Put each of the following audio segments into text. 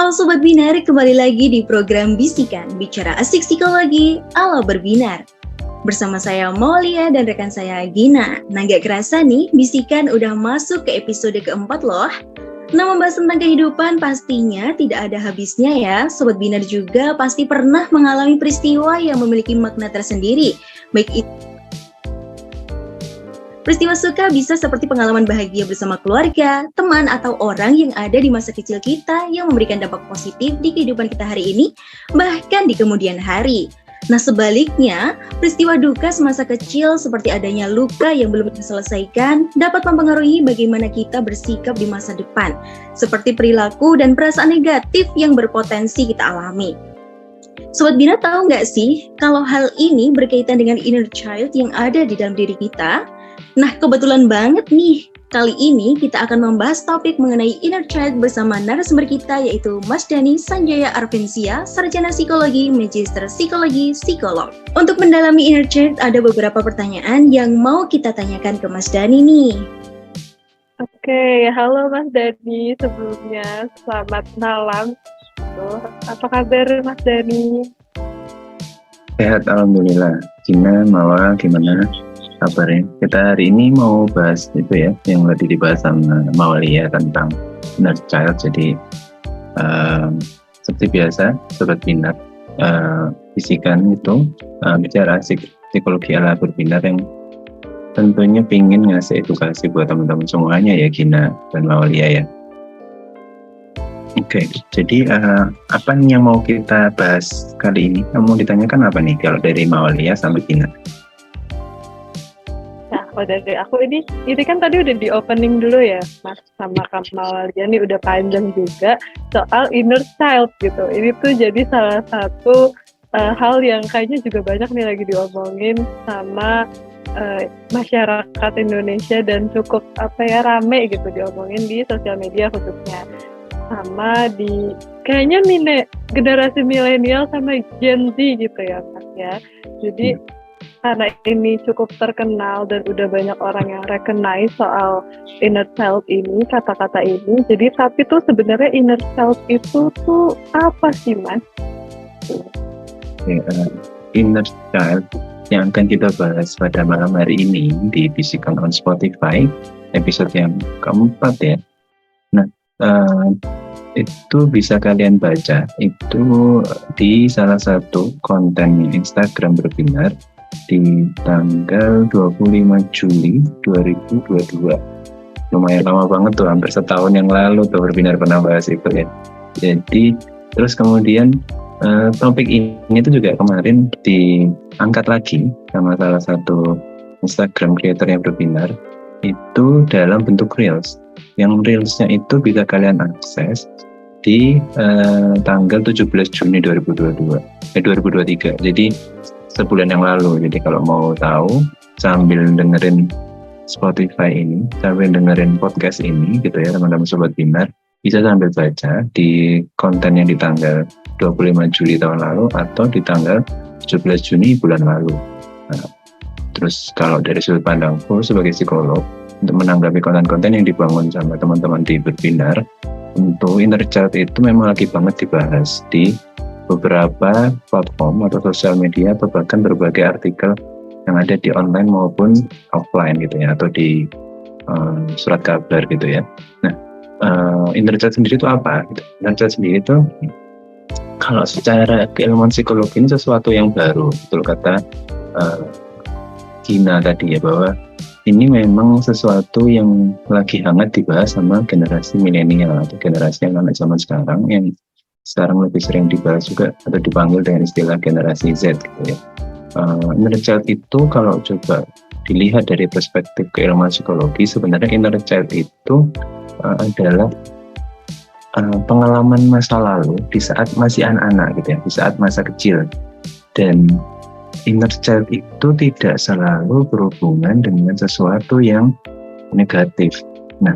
Halo Sobat Binar, kembali lagi di program Bisikan, bicara asik psikologi ala berbinar. Bersama saya Maulia dan rekan saya Gina. Nah gak kerasa nih, Bisikan udah masuk ke episode keempat loh. Nah membahas tentang kehidupan pastinya tidak ada habisnya ya. Sobat Binar juga pasti pernah mengalami peristiwa yang memiliki makna tersendiri. Baik itu peristiwa suka bisa seperti pengalaman bahagia bersama keluarga, teman, atau orang yang ada di masa kecil kita yang memberikan dampak positif di kehidupan kita hari ini, bahkan di kemudian hari. Nah sebaliknya, peristiwa duka semasa kecil seperti adanya luka yang belum diselesaikan dapat mempengaruhi bagaimana kita bersikap di masa depan, seperti perilaku dan perasaan negatif yang berpotensi kita alami. Sobat Bina tahu nggak sih kalau hal ini berkaitan dengan inner child yang ada di dalam diri kita? Nah, kebetulan banget nih, kali ini kita akan membahas topik mengenai inner child bersama narasumber kita yaitu Mas Dhani Sanjaya Arvensia, Sarjana Psikologi, Magister Psikologi, Psikolog. Untuk mendalami inner child ada beberapa pertanyaan yang mau kita tanyakan ke Mas Dhani nih. Oke, halo Mas Dhani, sebelumnya selamat malam. Apa kabar Mas Dhani? Sehat, Alhamdulillah. Gina, Mawa, gimana kabarnya? Kita hari ini mau bahas itu ya, yang tadi dibahas sama Maulia tentang inner child. Jadi seperti biasa, Sobat Binar, Bisikan itu bicara psikologi ala berbinar yang tentunya ingin ngasih edukasi buat teman-teman semuanya ya, Gina dan Maulia ya. Oke, jadi apa nih yang mau kita bahas kali ini? Yang mau ditanyakan apa nih kalau dari Maulia sampai Gina? Nah, kalau dari aku ini kan tadi udah di opening dulu ya, Mas, sama Kamal ini udah panjang juga soal inner child gitu. Ini tuh jadi salah satu hal yang kayaknya juga banyak nih lagi diomongin sama masyarakat Indonesia dan cukup rame gitu diomongin di sosial media khususnya. Sama di kayaknya generasi milenial sama Gen Z gitu ya Mas ya. Jadi karena ini cukup terkenal dan udah banyak orang yang recognize soal inner child ini, kata-kata ini. Jadi tapi tuh sebenarnya inner child itu tuh apa sih Mas? Inner child yang akan kita bahas pada malam hari ini di Bisikan on Spotify episode yang keempat ya. Nah, itu bisa kalian baca itu di salah satu konten Instagram berbinar di tanggal 25 Juli 2022. Lumayan lama banget tuh, hampir setahun yang lalu tuh berbinar pernah bahas itu ya. Jadi terus kemudian topik ini tuh juga kemarin diangkat lagi sama salah satu Instagram creator yang berbinar itu dalam bentuk reels. Yang reelsnya itu bisa kalian akses di tanggal 17 Juni 2023. Jadi sebulan yang lalu. Jadi kalau mau tahu sambil dengerin Spotify ini, sambil dengerin podcast ini gitu ya teman-teman Sobat Binar, bisa sambil baca di konten yang di tanggal 25 Juli tahun lalu atau di tanggal 17 Juni bulan lalu. Nah, terus kalau dari sudut pandangku sebagai psikolog, untuk menanggapi konten-konten yang dibangun sama teman-teman di Berbinar, untuk inner child itu memang lagi banget dibahas di beberapa platform atau sosial media atau bahkan berbagai artikel yang ada di online maupun offline gitu ya, atau di surat kabar gitu ya. Nah, inner child sendiri itu apa? Inner child sendiri itu kalau secara keilmuan psikologi ini sesuatu yang baru, betul kata Gina tadi ya, bahwa ini memang sesuatu yang lagi hangat dibahas sama generasi milenial atau generasi yang anak zaman sekarang, yang sekarang lebih sering dibahas juga atau dipanggil dengan istilah generasi Z gitu ya. Inner child itu kalau coba dilihat dari perspektif keilmuan psikologi, sebenarnya inner child itu adalah pengalaman masa lalu di saat masih anak-anak gitu ya, di saat masa kecil. Dan inner child itu tidak selalu berhubungan dengan sesuatu yang negatif. Nah,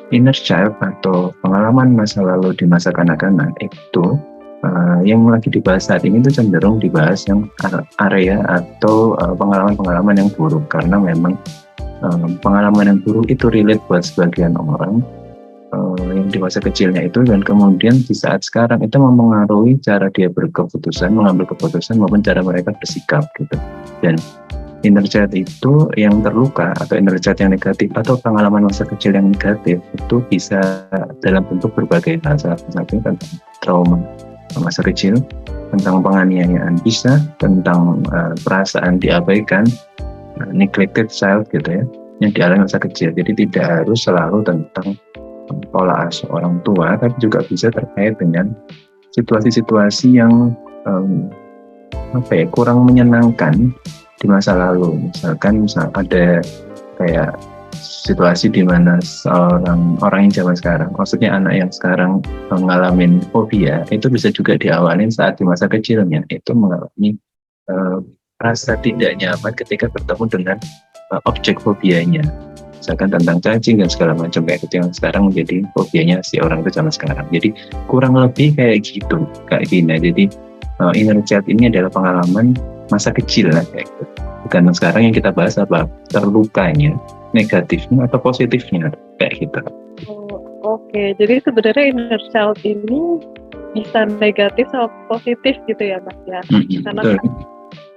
inner child atau pengalaman masa lalu di masa kanak-kanak itu yang lagi dibahas saat ini itu cenderung dibahas yang area atau pengalaman-pengalaman yang buruk, karena memang pengalaman yang buruk itu relate buat sebagian orang yang di masa kecilnya itu, dan kemudian di saat sekarang itu mempengaruhi cara dia berkeputusan, mengambil keputusan maupun cara mereka bersikap gitu. Dan inner child itu yang terluka atau inner child yang negatif atau pengalaman masa kecil yang negatif itu bisa dalam bentuk berbagai hal. Salah satunya tentang trauma masa kecil, tentang penganiayaan bisa, tentang perasaan diabaikan, neglected child gitu ya, yang dialami masa kecil. Jadi tidak harus selalu tentang pola asuh orang tua, tapi juga bisa terkait dengan situasi-situasi yang kurang menyenangkan di masa lalu. Misalkan ada kayak situasi di mana seorang orang yang zaman sekarang, maksudnya anak yang sekarang mengalami fobia, itu bisa juga diawalin saat di masa kecilnya itu mengalami rasa tidak nyaman ketika bertemu dengan objek fobianya. Misalkan tentang cacing dan segala macam, kayak gitu yang sekarang menjadi fobianya si orang itu zaman sekarang. Jadi kurang lebih kayak gitu Kak Gina. Jadi inner child ini adalah pengalaman masa kecil lah kayak gitu. Bukan sekarang yang kita bahas apa terlukanya, negatifnya atau positifnya kayak gitu. Oke, jadi sebenarnya inner child ini bisa negatif atau positif gitu ya Mas ya. Karena Betul.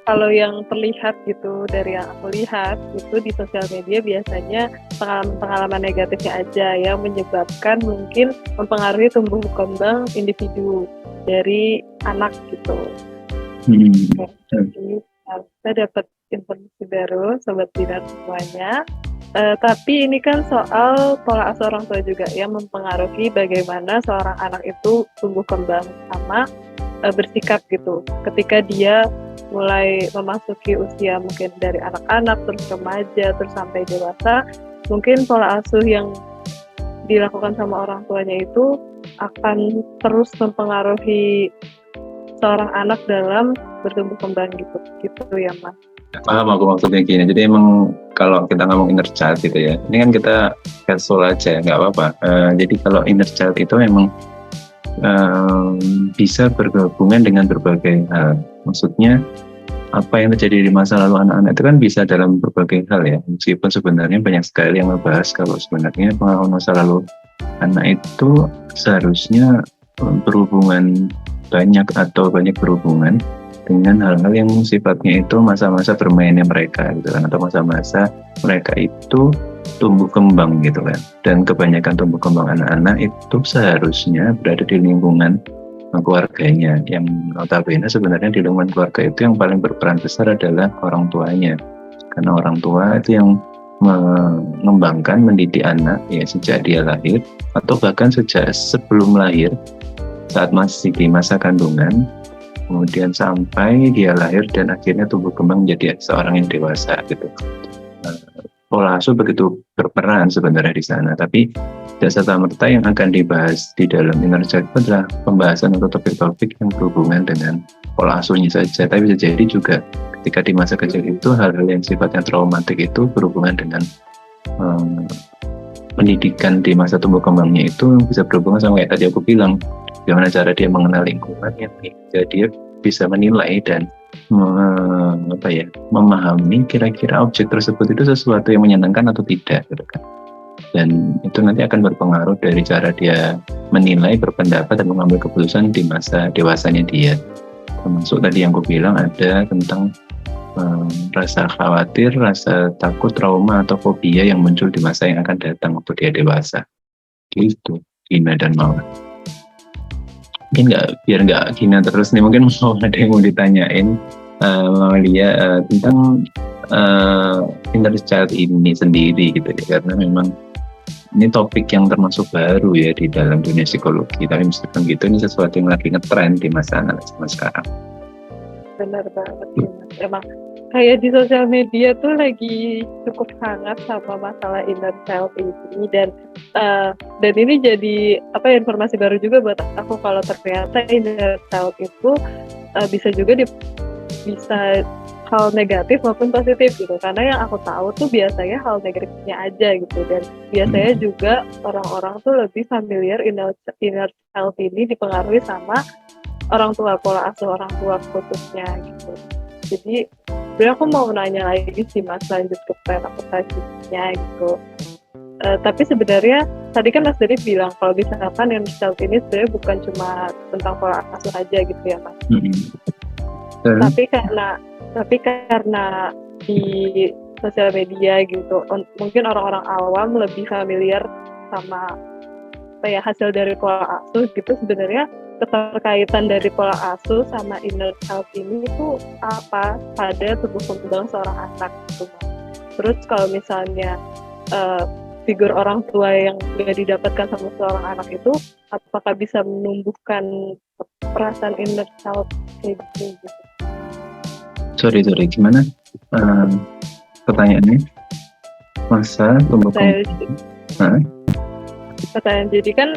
kalau yang terlihat gitu dari yang aku lihat itu di sosial media biasanya pengalaman negatifnya aja yang menyebabkan mungkin mempengaruhi tumbuh kembang individu dari anak gitu. Jadi saya dapat informasi baru Sobat Binar semuanya. Tapi ini kan soal pola asuh orang tua juga yang mempengaruhi bagaimana seorang anak itu tumbuh kembang sama bersikap gitu. Ketika dia mulai memasuki usia mungkin dari anak-anak terus remaja terus sampai dewasa, mungkin pola asuh yang dilakukan sama orang tuanya itu akan terus mempengaruhi seorang anak dalam bertumbuh kembang gitu ya Mas. Paham aku maksudnya gini. Jadi emang kalau kita ngomong inner child gitu ya, ini kan kita casual aja, nggak apa-apa. Jadi kalau inner child itu memang bisa bergabungan dengan berbagai hal. Maksudnya apa yang terjadi di masa lalu anak-anak itu kan bisa dalam berbagai hal ya. Meskipun sebenarnya banyak sekali yang membahas kalau sebenarnya pengalaman masa lalu anak itu seharusnya berhubungan banyak berhubungan dengan hal-hal yang sifatnya itu masa-masa bermainnya mereka gitu kan, atau masa-masa mereka itu tumbuh kembang gitu kan. Dan kebanyakan tumbuh kembang anak-anak itu seharusnya berada di lingkungan keluarganya, yang notabene sebenarnya di lingkungan keluarga itu yang paling berperan besar adalah orang tuanya, karena orang tua itu yang mengembangkan, mendidik anak ya sejak dia lahir atau bahkan sejak sebelum lahir, saat masih di masa kandungan, kemudian sampai dia lahir dan akhirnya tumbuh kembang menjadi seorang yang dewasa gitu. Pola asuh begitu berperan sebenarnya di sana, tapi tidak serta-merta yang akan dibahas di dalam inner child itu adalah pembahasan atau topik-topik yang berhubungan dengan pola asuhnya saja, tapi bisa jadi juga ketika di masa kecil itu hal-hal yang sifatnya traumatik itu berhubungan dengan pendidikan di masa tumbuh kembangnya, itu bisa berhubungan sama kayak tadi aku bilang, bagaimana cara dia mengenal lingkungan yang dia bisa menilai dan memahami kira-kira objek tersebut itu sesuatu yang menyenangkan atau tidak gitu kan. Dan itu nanti akan berpengaruh dari cara dia menilai, berpendapat, dan mengambil keputusan di masa dewasanya dia. Termasuk tadi yang aku bilang ada tentang rasa khawatir, rasa takut, trauma, atau fobia yang muncul di masa yang akan datang waktu dia dewasa. Gitu, Gina dan Mawar. Mungkin biar nggak Gina terus nih, mungkin mau ada yang mau ditanyain Mamalia tentang inner child ini sendiri gitu ya, karena memang ini topik yang termasuk baru ya di dalam dunia psikologi, tapi meskipun gitu ini sesuatu yang lagi ngetrend di masa anak zaman sekarang. Benar banget sih Mas. Emang kayak di sosial media tuh lagi cukup hangat sama masalah inner child ini, dan ini jadi informasi baru juga buat aku kalau ternyata inner child itu bisa juga bisa hal negatif maupun positif gitu, karena yang aku tahu tuh biasanya hal negatifnya aja gitu, dan biasanya juga orang-orang tuh lebih familiar inner child ini dipengaruhi sama orang tua, pola asuh orang tua khususnya gitu. Jadi sebenarnya aku mau nanya lagi sih Mas, lanjut ke pertanyaan aku selanjutnya gitu. Tapi sebenarnya tadi kan Mas Dery bilang kalau misalkan inner child ini sebenarnya bukan cuma tentang pola asuh aja gitu ya Mas. Terus, Tapi karena di sosial media gitu, mungkin orang-orang awam lebih familiar sama hasil dari pola asuh gitu. Sebenarnya keterkaitan dari pola asuh sama inner child ini itu apa pada tumbuh kembang seorang anak gitu. Terus kalau misalnya figur orang tua yang gak didapatkan sama seorang anak itu, apakah bisa menumbuhkan perasaan inner child kayak gitu? sorry, gimana pertanyaannya? Masa tumbuh kembang? Pertanyaan jadi kan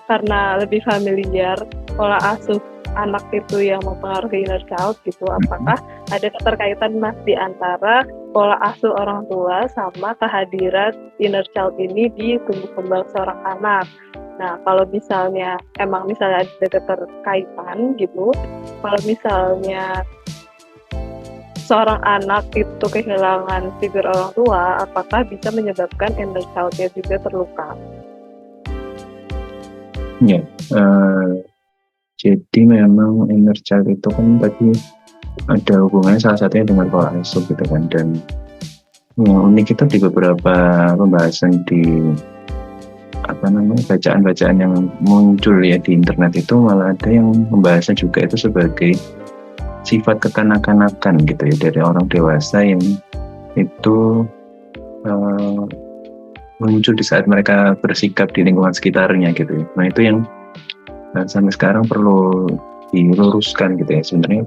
karena lebih familiar pola asuh anak itu yang mempengaruhi inner child gitu, apakah ada keterkaitan Mas di antara pola asuh orang tua sama kehadiran inner child ini di tumbuh kembang seorang anak? Nah, kalau misalnya ada keterkaitan gitu, kalau misalnya seorang anak itu kehilangan figur orang tua, apakah bisa menyebabkan inner child-nya juga terluka? Ya, jadi memang inner child itu kan tadi ada hubungannya salah satunya dengan pola asuh gitu kan, dan yang unik itu di beberapa pembahasan di bacaan-bacaan yang muncul ya di internet itu malah ada yang membahasnya juga itu sebagai sifat kekanak-kanakan gitu ya dari orang dewasa yang itu muncul di saat mereka bersikap di lingkungan sekitarnya gitu ya. Nah itu yang sampai sekarang perlu diluruskan gitu ya, sebenarnya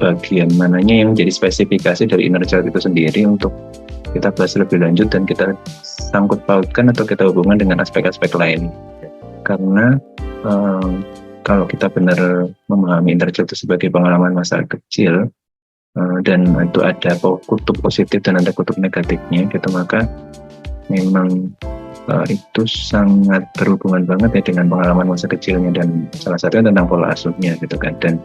bagian mananya yang jadi spesifikasi dari inner child itu sendiri untuk kita bahas lebih lanjut dan kita sangkut pautkan atau kita hubungan dengan aspek-aspek lain. Karena kalau kita benar memahami inner child itu sebagai pengalaman masa kecil dan itu ada kutub positif dan ada kutub negatifnya gitu, maka memang itu sangat berhubungan banget ya dengan pengalaman masa kecilnya, dan salah satunya tentang pola asuhnya gitu kan, dan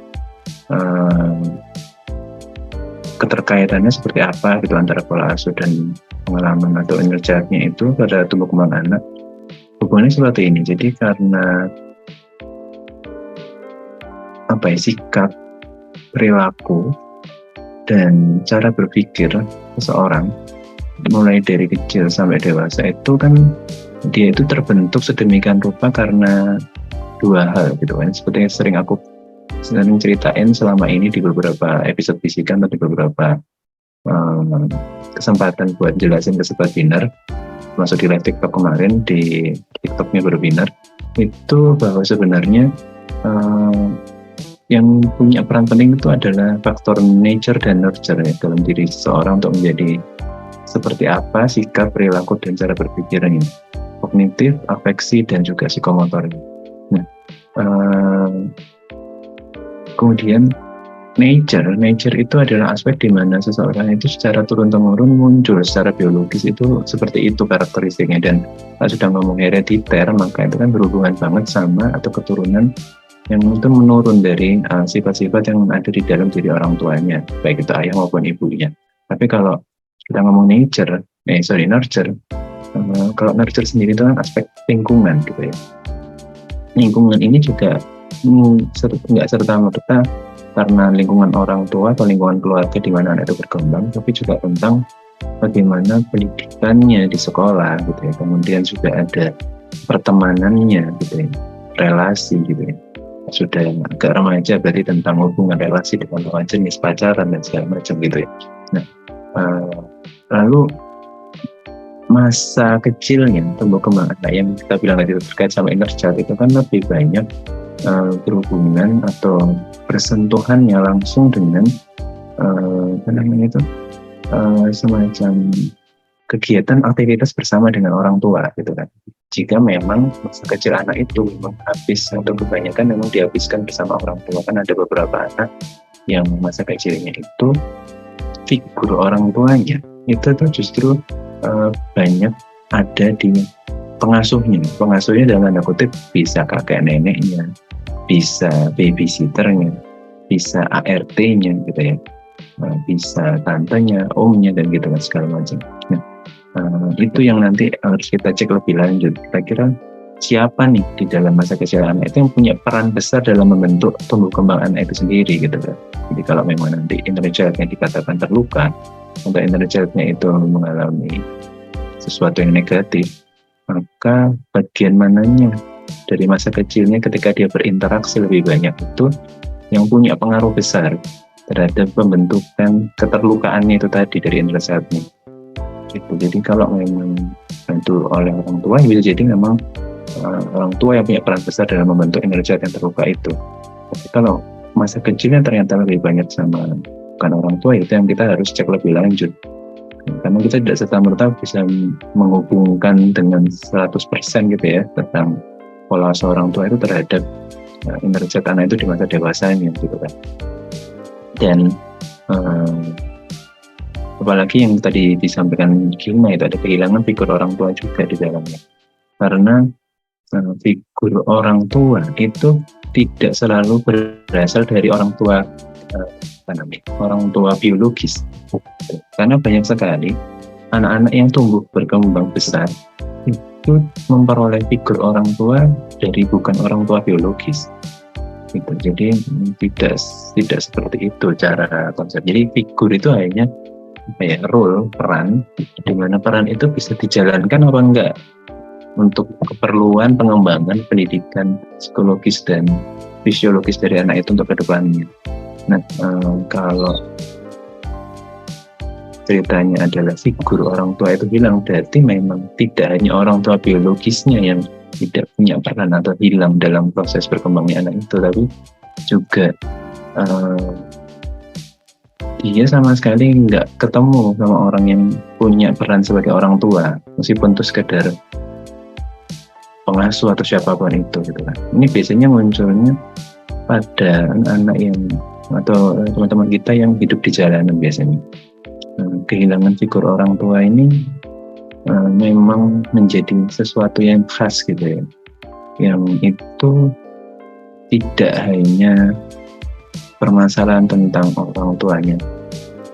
keterkaitannya seperti apa gitu antara pola asuh dan pengalaman atau inner child-nya itu pada tumbuh kembang anak. Hubungannya seperti ini, jadi karena sikap, perilaku, dan cara berpikir seseorang mulai dari kecil sampai dewasa itu kan dia itu terbentuk sedemikian rupa karena dua hal gitu kan, seperti yang sering ceritain selama ini di beberapa episode bisikan atau di beberapa kesempatan buat jelasin ke Sobat Binar, masuk di live TikTok kemarin, di TikToknya Berbinar, itu bahwa sebenarnya yang punya peran penting itu adalah faktor nature dan nurture ya, dalam diri seseorang untuk menjadi seperti apa sikap, perilaku, dan cara berpikirnya, kognitif, afeksi, dan juga psikomotor. Nah, kemudian nature itu adalah aspek di mana seseorang itu secara turun-temurun muncul secara biologis itu seperti itu karakteristiknya, dan kalau sudah ngomong herediter maka itu kan berhubungan banget sama atau keturunan yang itu menurun dari sifat-sifat yang ada di dalam diri orang tuanya, baik itu ayah maupun ibunya. Tapi kalau kita ngomong nurture, kalau nurture sendiri itu kan aspek lingkungan gitu ya. Lingkungan ini juga nggak serta-merta karena lingkungan orang tua atau lingkungan keluarga di mana anak itu berkembang, tapi juga tentang bagaimana pendidikannya di sekolah gitu ya. Kemudian juga ada pertemanannya gitu ya, relasi gitu ya. Sudah agak remaja berarti tentang hubungan relasi dengan lawan jenis, pacaran dan segala macam gitu ya. Nah, lalu masa kecilnya tumbuh kembang anak yang kita bilang tadi terkait sama inner child itu kan lebih banyak berhubungan atau bersentuhannya langsung dengan semacam kegiatan aktivitas bersama dengan orang tua gitu kan. Jika memang masa kecil anak itu memang habis atau kebanyakan memang dihabiskan bersama orang tua, kan ada beberapa anak yang masa kecilnya itu figur orang tuanya itu tuh justru banyak ada di pengasuhnya dalam tanda kutip, bisa kakek neneknya, bisa babysitternya, bisa ART-nya gitu ya, bisa tantenya, omnya dan gitu kan segala macam. Nah, Itu yang nanti harus kita cek lebih lanjut. Kira-kira siapa nih di dalam masa kecil anak itu yang punya peran besar dalam membentuk tumbuh kembang anak itu sendiri gitu kan. Jadi kalau memang nanti inner child-nya dikatakan terluka, atau inner child-nya itu mengalami sesuatu yang negatif, maka bagian mananya dari masa kecilnya ketika dia berinteraksi lebih banyak itu yang punya pengaruh besar terhadap pembentukan keterlukaannya itu tadi dari inner child-nya. Gitu. Jadi kalau memang dibantu oleh orang tua, bisa jadi memang orang tua yang punya peran besar dalam membentuk inner child yang terluka itu. Tapi kalau masa kecilnya ternyata lebih banyak sama bukan orang tua, itu yang kita harus cek lebih lanjut. Karena kita tidak serta-merta bisa menghubungkan dengan 100% gitu ya tentang pola seorang tua itu terhadap inner child anak itu di masa dewasanya gitu kan. Dan apalagi yang tadi disampaikan Gina itu ada kehilangan figur orang tua juga di dalamnya. Karena figur orang tua itu tidak selalu berasal dari orang tua orang tua biologis. Karena banyak sekali anak-anak yang tumbuh berkembang besar itu memperoleh figur orang tua dari bukan orang tua biologis. Gitu. Jadi tidak seperti itu cara konsep. Jadi figur itu hanya role, peran, di mana peran itu bisa dijalankan apa enggak untuk keperluan pengembangan pendidikan psikologis dan fisiologis dari anak itu untuk kedepannya. Nah, kalau ceritanya adalah figur orang tua itu hilang, berarti memang tidak hanya orang tua biologisnya yang tidak punya peran atau hilang dalam proses berkembangnya anak itu, tapi juga dia sama sekali nggak ketemu sama orang yang punya peran sebagai orang tua, meskipun itu sekedar pengasuh atau siapapun itu gitu kan. Ini biasanya munculnya pada anak-anak yang atau teman-teman kita yang hidup di jalanan biasanya. Kehilangan figur orang tua ini memang menjadi sesuatu yang khas gitu ya, yang itu tidak hanya permasalahan tentang orang tuanya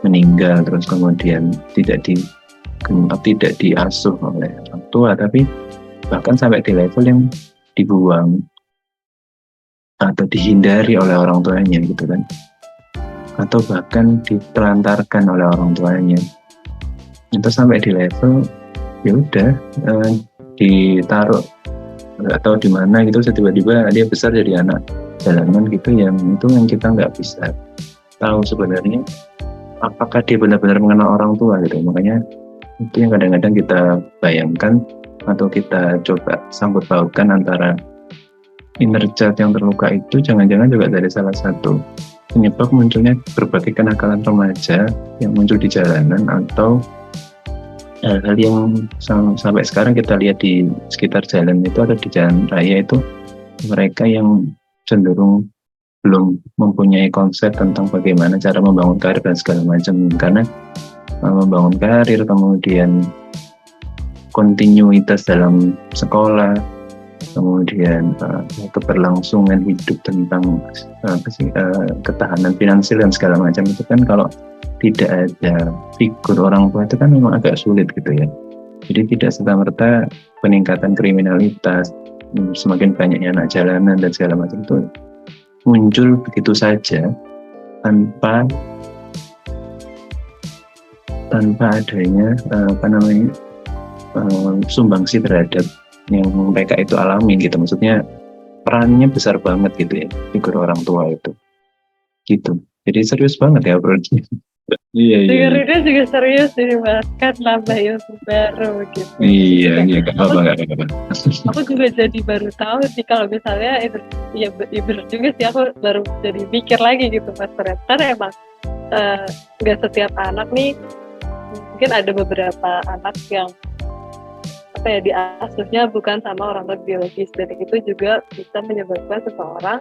meninggal terus kemudian tidak diasuh oleh orang tua, tapi bahkan sampai di level yang dibuang atau dihindari oleh orang tuanya gitu kan, atau bahkan ditelantarkan oleh orang tuanya. Itu sampai di level ya udah ditaruh atau di mana gitu, tiba-tiba dia besar jadi anak jalanan gitu, yang itu yang kita nggak bisa tahu sebenarnya apakah dia benar-benar mengenal orang tua gitu. Makanya itu yang kadang-kadang kita bayangkan atau kita coba sangkut pautkan antara inner child yang terluka itu jangan-jangan juga dari salah satu penyebab munculnya berbagai kenakalan remaja yang muncul di jalanan, atau hal-hal yang sampai sekarang kita lihat di sekitar jalan itu atau di jalan raya itu, mereka yang cenderung belum mempunyai konsep tentang bagaimana cara membangun karir dan segala macam. Karena membangun karir, kemudian kontinuitas dalam sekolah, kemudian keberlangsungan hidup tentang ketahanan finansial dan segala macam itu kan, kalau tidak ada figur orang tua itu kan memang agak sulit gitu ya. Jadi tidak serta-merta peningkatan kriminalitas, semakin banyaknya anak jalanan dan segala macam itu muncul begitu saja tanpa adanya sumbangsi terhadap yang mereka itu alami gitu. Maksudnya perannya besar banget gitu ya figur orang tua itu gitu. Jadi serius banget ya bro. Iya. Dengarnya juga serius ini, bahkan nambah ilmu baru gitu. Iya, gak apa-apa. Aku juga jadi baru tahu sih kalau misalnya ya bener juga sih, aku baru jadi mikir lagi gitu Mas. Ternyata emang nggak setiap anak nih, mungkin ada beberapa anak yang diasuhnya bukan sama orang tua biologis, dan itu juga bisa menyebabkan seseorang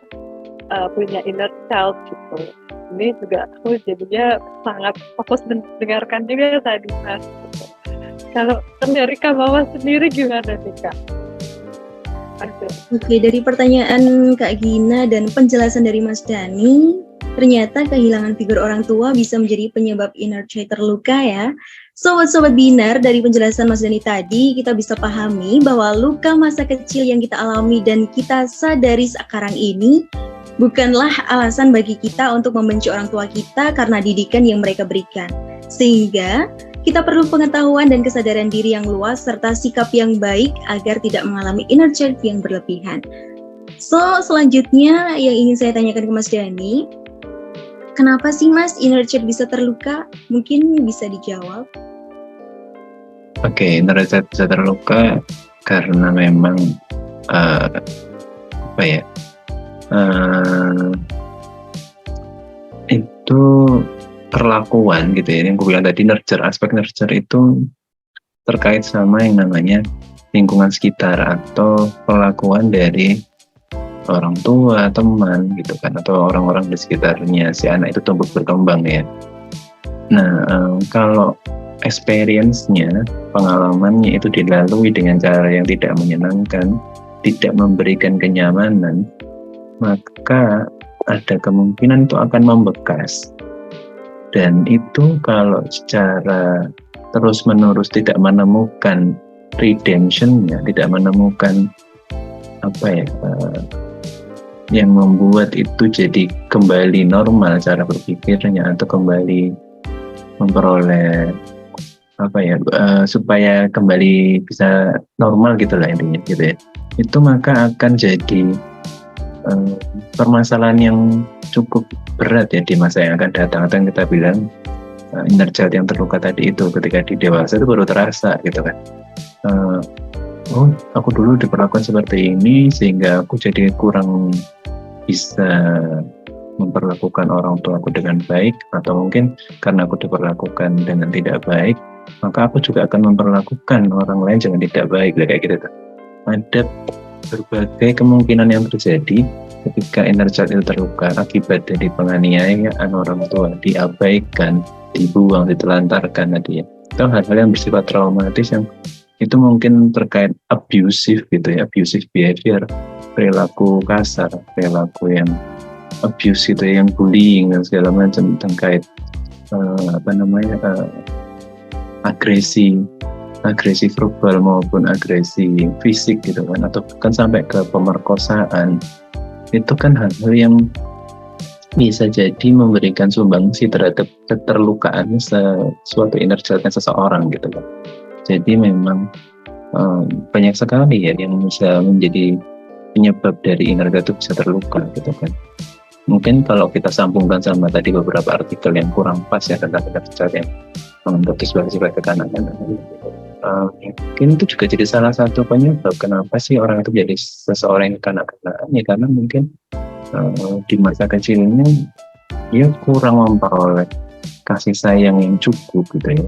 punya inner child gitu. Ini juga aku jadinya sangat fokus mendengarkan juga tadi Mas. Kalau dari Kak Mama sendiri gimana nih Kak? Oke, dari pertanyaan Kak Gina dan penjelasan dari Mas Dani, ternyata kehilangan figur orang tua bisa menjadi penyebab inner child terluka ya. Sobat-sobat Binar, dari penjelasan Mas Dani tadi, kita bisa pahami bahwa luka masa kecil yang kita alami dan kita sadari sekarang ini bukanlah alasan bagi kita untuk membenci orang tua kita karena didikan yang mereka berikan. Sehingga kita perlu pengetahuan dan kesadaran diri yang luas serta sikap yang baik agar tidak mengalami inner child yang berlebihan. So, selanjutnya yang ingin saya tanyakan ke Mas Dani, kenapa sih Mas inner child bisa terluka? Mungkin bisa dijawab. Oke, inner child bisa terluka karena memang itu perlakuan gitu ya, yang gue bilang tadi aspek nurture itu terkait sama yang namanya lingkungan sekitar atau perlakuan dari orang tua, teman gitu kan, atau orang-orang di sekitarnya si anak itu tumbuh berkembang ya. Nah, kalau experience-nya, pengalamannya itu dilalui dengan cara yang tidak menyenangkan, tidak memberikan kenyamanan, maka ada kemungkinan itu akan membekas. Dan itu kalau secara terus-menerus tidak menemukan redemption-nya, tidak menemukan yang membuat itu jadi kembali normal cara berpikirnya atau kembali memperoleh supaya kembali bisa normal gitulah intinya gitu ya, itu maka akan jadi permasalahan yang cukup berat ya di masa yang akan datang, atau yang kita bilang inner child yang terluka tadi itu ketika di dewasa itu baru terasa gitu kan. Oh, aku dulu diperlakukan seperti ini sehingga aku jadi kurang bisa memperlakukan orang tua aku dengan baik, atau mungkin karena aku diperlakukan dengan tidak baik maka aku juga akan memperlakukan orang lain dengan tidak baik, kayak gitu. Ada berbagai kemungkinan yang terjadi ketika inner child itu terluka akibat dari penganiayaan orang tua, diabaikan, dibuang, ditelantarkan tadi ya. Itu hal-hal yang bersifat traumatis yang itu mungkin terkait abusive gitu ya, abusive behavior, perilaku kasar, perilaku yang abuse gitu ya, yang bullying dan segala macam, terkait agresi verbal maupun agresi fisik gitu kan, atau kan sampai ke pemerkosaan. Itu kan hal-hal yang bisa jadi memberikan sumbangsi terhadap keterlukaan suatu inner child-nya seseorang gitu kan. Jadi memang banyak sekali ya yang bisa menjadi penyebab dari inner child itu bisa terluka gitu kan. Mungkin kalau kita sambungkan sama tadi beberapa artikel yang kurang pas ya tentang inner child yang menganggap sebagai sifat kekanak-kanakan, mungkin itu juga jadi salah satu penyebab kenapa sih orang itu jadi seseorang yang kekanak-kanakan ya, karena mungkin di masa kecilnya dia kurang memperoleh kasih sayang yang cukup gitu ya,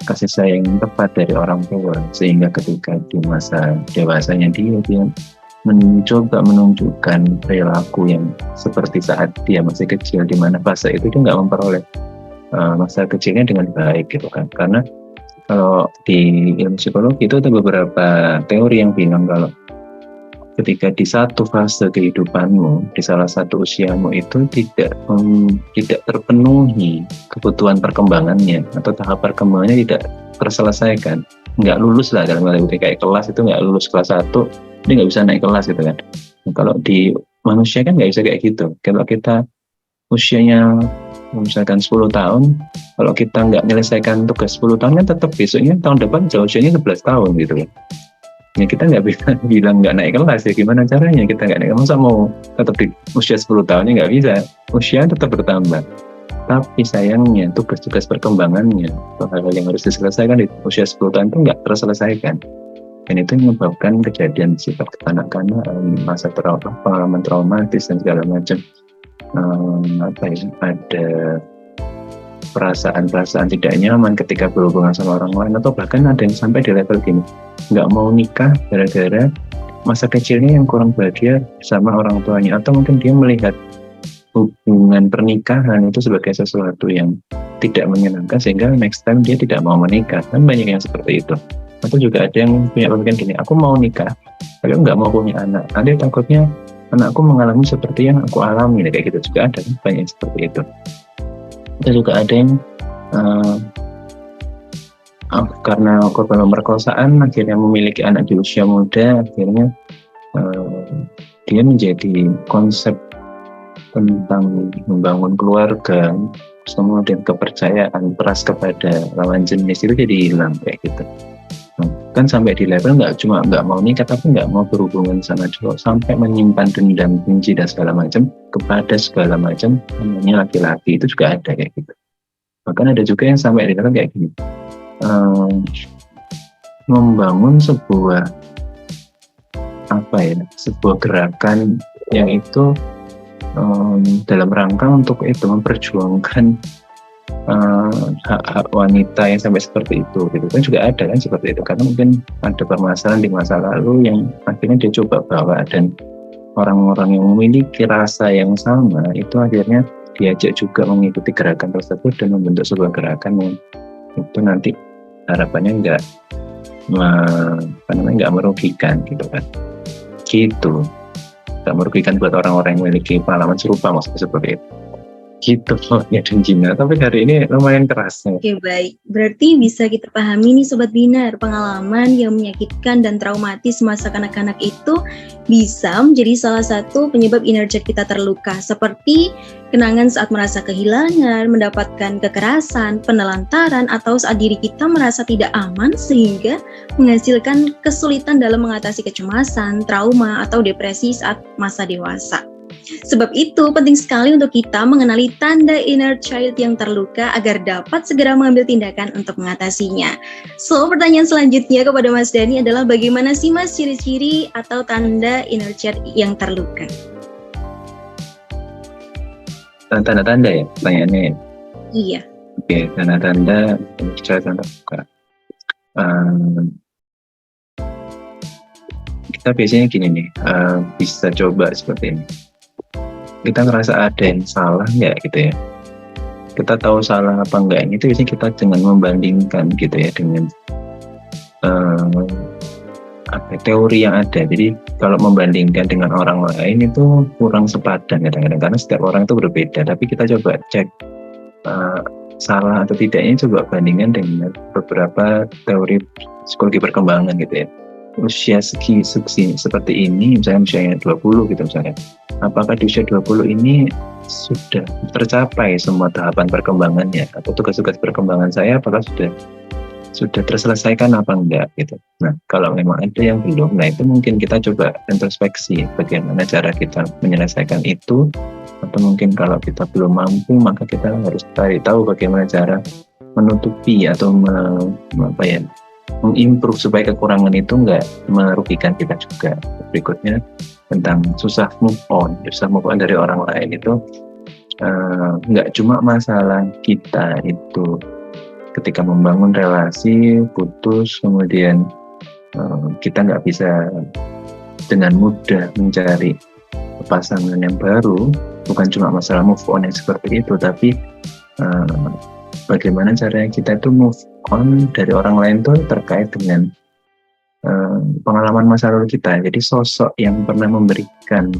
kasih sayang yang tepat dari orang tua, sehingga ketika di masa dewasanya dia mencoba menunjukkan perilaku yang seperti saat dia masih kecil, di mana fase itu dia nggak memperoleh masa kecilnya dengan baik gitu kan. Karena kalau di ilmu psikologi itu ada beberapa teori yang bilang kalau ketika di satu fase kehidupanmu, di salah satu usiamu itu tidak terpenuhi kebutuhan perkembangannya atau tahap perkembangannya tidak terselesaikan, nggak lulus lah dalam arti kayak kelas itu nggak lulus kelas 1, dia nggak bisa naik kelas gitu kan. Nah, kalau di manusia kan nggak bisa kayak gitu. Kalau kita usianya misalkan 10 tahun, kalau kita nggak menyelesaikan tugas 10 tahun kan tetap besoknya tahun depan usianya 11 tahun gitu kan. Ya kita nggak bisa bilang nggak naik kelas ya, gimana caranya kita nggak naik kelas, masa mau tetap di usia 10 tahunnya nggak bisa, usia tetap bertambah. Tapi sayangnya tugas-tugas perkembangannya, hal-hal yang harus diselesaikan di usia 10 tahun itu nggak terselesaikan. Dan itu menyebabkan kejadian sifat kekanak-kanakan, masa pengalaman traumatis dan segala macam. Ada perasaan-perasaan tidak nyaman ketika berhubungan sama orang lain, atau bahkan ada yang sampai di level gini, nggak mau nikah gara-gara masa kecilnya yang kurang bahagia sama orang tuanya, atau mungkin dia melihat hubungan pernikahan itu sebagai sesuatu yang tidak menyenangkan sehingga next time dia tidak mau menikah. Kan banyak yang seperti itu. Atau juga ada yang punya pemikiran gini, aku mau nikah tapi nggak mau punya anak, nanti takutnya anakku mengalami seperti yang aku alami, kayak gitu juga ada, banyak yang seperti itu. Ada juga ada yang karena korban pemerkosaan akhirnya memiliki anak di usia muda, akhirnya dia menjadi konsep tentang membangun keluarga, kemudian kepercayaan, trust kepada lawan jenis itu jadi hilang kayak gitu. Kan sampai di level nggak mau nikah tapi nggak mau berhubungan sama cowok, sampai menyimpan dendam, benci dan segala macam kepada segala macam namanya laki-laki, itu juga ada kayak gitu. Bahkan ada juga yang sampai di level kayak gini, membangun sebuah gerakan yang itu dalam rangka untuk itu memperjuangkan hak-hak wanita yang sampai seperti itu gitu kan, juga ada kan seperti itu, karena mungkin ada permasalahan di masa lalu yang akhirnya dia coba bawa, dan orang-orang yang memiliki rasa yang sama itu akhirnya diajak juga mengikuti gerakan tersebut dan membentuk sebuah gerakan yang itu nanti harapannya nggak merugikan gitu kan, gitu, nggak merugikan buat orang-orang yang memiliki pengalaman serupa, maksudnya seperti itu. Gitu ya dan Gina, tapi hari ini lumayan keras. Oke, baik. Berarti bisa kita pahami nih Sobat Binar, pengalaman yang menyakitkan dan traumatis masa kanak-kanak itu bisa menjadi salah satu penyebab inner child kita terluka, seperti kenangan saat merasa kehilangan, mendapatkan kekerasan, penelantaran, atau saat diri kita merasa tidak aman sehingga menghasilkan kesulitan dalam mengatasi kecemasan, trauma, atau depresi saat masa dewasa. Sebab itu penting sekali untuk kita mengenali tanda inner child yang terluka agar dapat segera mengambil tindakan untuk mengatasinya. So, pertanyaan selanjutnya kepada Mas Dhani adalah bagaimana sih Mas ciri-ciri atau tanda inner child yang terluka? Tanda-tanda ya pertanyaannya ya? Iya. Oke, tanda-tanda inner child yang terluka. Kita biasanya gini nih, bisa coba seperti ini. Kita ngerasa ada yang salah nggak gitu ya, kita tahu salah apa enggak, itu biasanya kita dengan membandingkan gitu ya dengan teori yang ada. Jadi kalau membandingkan dengan orang lain itu kurang sepadan kadang-kadang, karena setiap orang itu berbeda. Tapi kita coba cek salah atau tidaknya, coba bandingkan dengan beberapa teori psikologi perkembangan gitu ya. Usia segi seperti ini, misalnya usianya 20 gitu misalnya, apakah di usia 20 ini sudah tercapai semua tahapan perkembangannya, atau tugas-tugas perkembangan saya apakah sudah terselesaikan apa enggak gitu. Nah, kalau memang ada yang belum, nah itu mungkin kita coba introspeksi bagaimana cara kita menyelesaikan itu, atau mungkin kalau kita belum mampu maka kita harus cari tahu bagaimana cara menutupi atau mengimprove supaya kekurangan itu nggak merugikan kita juga. Berikutnya tentang susah move on dari orang lain itu nggak cuma masalah kita itu ketika membangun relasi putus, kemudian kita nggak bisa dengan mudah mencari pasangan yang baru, bukan cuma masalah move on yang seperti itu, tapi bagaimana caranya kita itu move on dari orang lain tuh terkait dengan pengalaman masa lalu kita. Jadi sosok yang pernah memberikan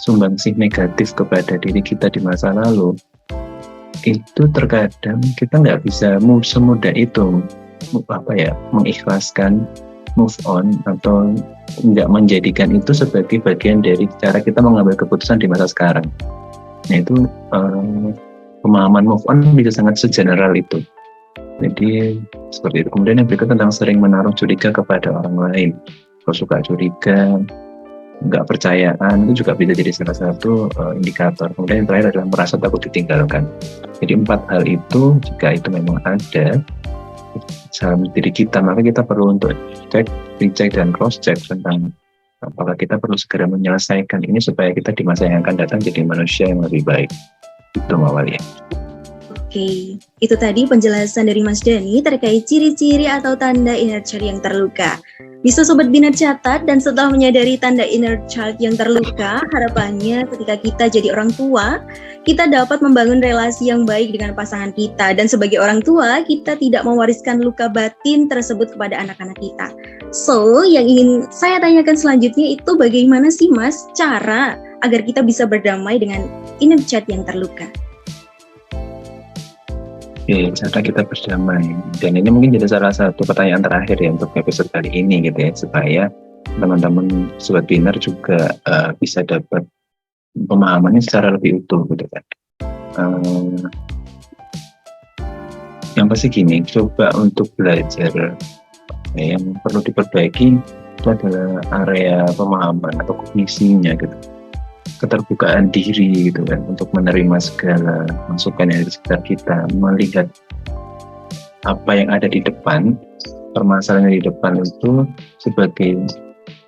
sumbangsih negatif kepada diri kita di masa lalu, itu terkadang kita nggak bisa move semudah itu mengikhlaskan, move on, atau nggak menjadikan itu sebagai bagian dari cara kita mengambil keputusan di masa sekarang. Nah itu pemahaman move on bisa sangat segeneral itu. Jadi seperti itu. Kemudian yang berikut tentang sering menaruh curiga kepada orang lain. Kalau suka curiga, nggak percayaan, itu juga bisa jadi salah satu indikator. Kemudian yang terakhir adalah merasa takut ditinggalkan. Jadi 4 hal itu, jika itu memang ada dalam diri kita, maka kita perlu untuk cek, recheck, dan cross check tentang apakah kita perlu segera menyelesaikan ini supaya kita di masa yang akan datang jadi manusia yang lebih baik. Itu Mawali. Oke, itu tadi penjelasan dari Mas Dhani terkait ciri-ciri atau tanda inner child yang terluka. Bisa Sobat Binar catat, dan setelah menyadari tanda inner child yang terluka, harapannya ketika kita jadi orang tua, kita dapat membangun relasi yang baik dengan pasangan kita. Dan sebagai orang tua, kita tidak mewariskan luka batin tersebut kepada anak-anak kita. So, yang ingin saya tanyakan selanjutnya itu bagaimana sih Mas cara agar kita bisa berdamai dengan inner child yang terluka? cara kita berdamai. Dan ini mungkin jadi salah satu pertanyaan terakhir ya untuk episode kali ini gitu ya, supaya teman-teman Sobat Binar juga bisa dapat pemahamannya secara lebih utuh gitu kan. Yang pasti gini, coba untuk belajar yang perlu diperbaiki itu adalah area pemahaman atau kognisinya gitu, keterbukaan diri gitu kan, untuk menerima segala masukan yang ada di sekitar kita, melihat apa yang ada di depan, permasalahan yang di depan itu sebagai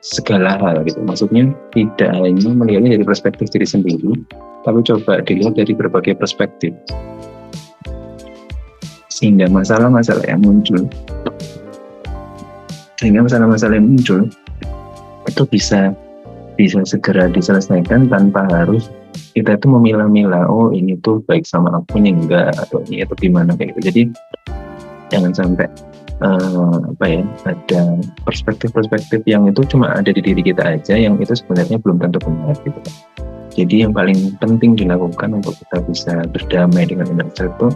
segala hal gitu. Maksudnya tidak hanya melihatnya dari perspektif diri sendiri, tapi coba dilihat dari berbagai perspektif, sehingga masalah-masalah yang muncul itu bisa segera diselesaikan tanpa harus kita itu memilah-milah, oh ini tuh baik sama aku, ini enggak, atau ini atau gimana kayak gitu. Jadi jangan sampai ada perspektif-perspektif yang itu cuma ada di diri kita aja, yang itu sebenarnya belum tentu benar gitu. Jadi yang paling penting dilakukan untuk kita bisa berdamai dengan inner child itu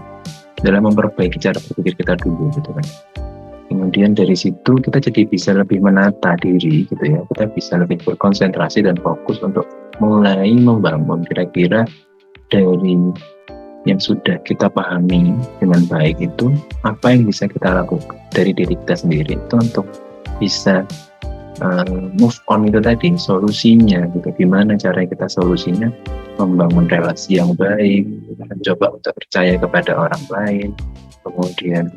adalah memperbaiki cara berpikir kita dulu gitu kan. Kemudian dari situ kita jadi bisa lebih menata diri gitu ya, kita bisa lebih berkonsentrasi dan fokus untuk mulai membangun kira-kira dari yang sudah kita pahami dengan baik itu, apa yang bisa kita lakukan dari diri kita sendiri itu untuk bisa move on itu tadi, solusinya gitu. Gimana cara kita solusinya? Membangun relasi yang baik, mencoba untuk percaya kepada orang lain, kemudian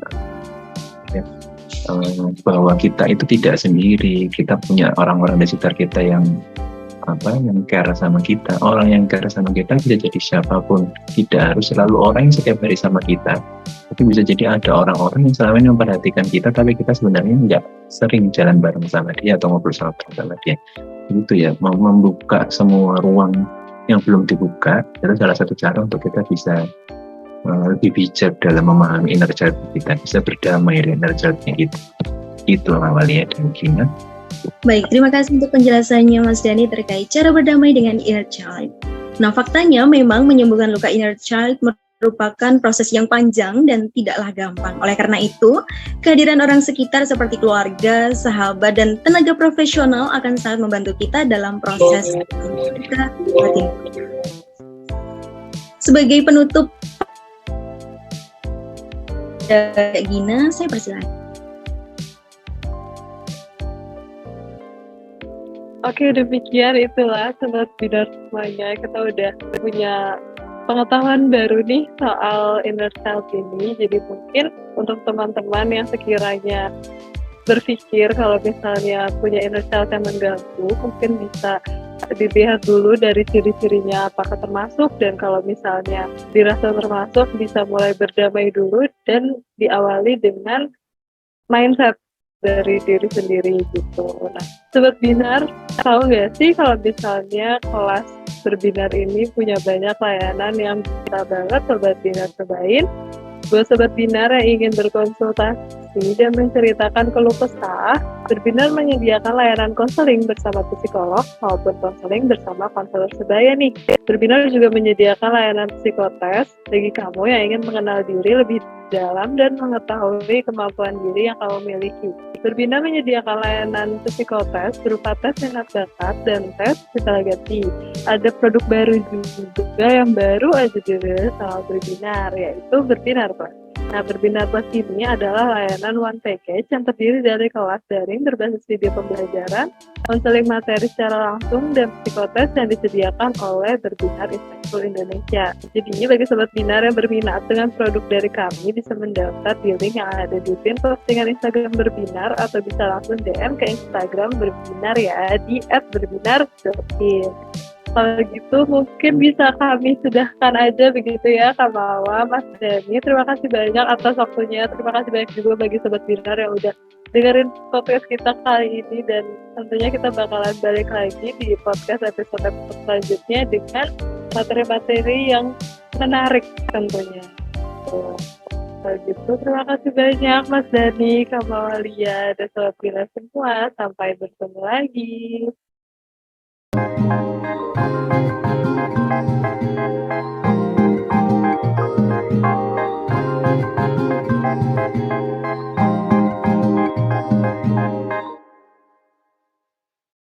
bahwa kita itu tidak sendiri, kita punya orang-orang di sekitar kita yang care sama kita. Orang yang care sama kita bisa jadi siapapun, tidak harus selalu orang yang setiap hari sama kita, tapi bisa jadi ada orang-orang yang selama ini memperhatikan kita, tapi kita sebenarnya nggak sering jalan bareng sama dia atau ngobrol sama dia. Itu ya, membuka semua ruang yang belum dibuka, itu salah satu cara untuk kita bisa lebih bijak dalam memahami inner child kita, bisa berdamai dengan inner child-nya kita. Itu awalnya dan Gina. Baik, terima kasih untuk penjelasannya Mas Dhani terkait cara berdamai dengan inner child. Nah, faktanya memang menyembuhkan luka inner child merupakan proses yang panjang dan tidaklah gampang. Oleh karena itu, kehadiran orang sekitar seperti keluarga, sahabat, dan tenaga profesional akan sangat membantu kita dalam proses kita. Sebagai penutup, Gina, saya persilakan. Oke, demikian itulah Sobat Binar semuanya. Kita udah punya pengetahuan baru nih soal inner child ini. Jadi mungkin untuk teman-teman yang sekiranya berpikir kalau misalnya punya inner child yang mengganggu, mungkin bisa dilihat dulu dari ciri-cirinya apakah termasuk, dan kalau misalnya dirasa termasuk bisa mulai berdamai dulu dan diawali dengan mindset dari diri sendiri gitu. Nah, Sobat Binar, tahu nggak sih kalau misalnya kelas berbinar ini punya banyak layanan yang bisa banget Sobat Binar cobain. Buat Sobat Binar yang ingin berkonsultasi dan menceritakan keluh kesah, Berbinar menyediakan layanan konseling bersama psikolog maupun konseling bersama konselor sebaya nih. Berbinar juga menyediakan layanan psikotes bagi kamu yang ingin mengenal diri lebih dalam dan mengetahui kemampuan diri yang kamu miliki. Berbinar menyediakan layanan psikotes berupa tes minat bakat dan tes psikologi. Ada produk baru juga yang baru aja dirilis sama Berbinar, yaitu Berbinar Plus. Nah, Berbinar Plus ini adalah layanan one package yang terdiri dari kelas daring berbasis video pembelajaran, konseling materi secara langsung, dan psikotes yang disediakan oleh Berbinar Institute Indonesia. Jadi, bagi Sobat Binar yang berminat dengan produk dari kami bisa mendaftar di link yang ada di pin postingan Instagram Berbinar atau bisa langsung DM ke Instagram Berbinar ya di @berbinar.in. Kalau gitu mungkin bisa kami sudahkan aja begitu ya Kak Mawa, Mas Dhani. Terima kasih banyak atas waktunya. Terima kasih banyak juga bagi Sobat Binar yang udah dengerin podcast kita kali ini, dan tentunya kita bakalan balik lagi di podcast episode selanjutnya dengan materi-materi yang menarik tentunya. Kalau gitu terima kasih banyak Mas Dhani, Kak Mawalia, dan Sobat Binar semua. Sampai bertemu lagi.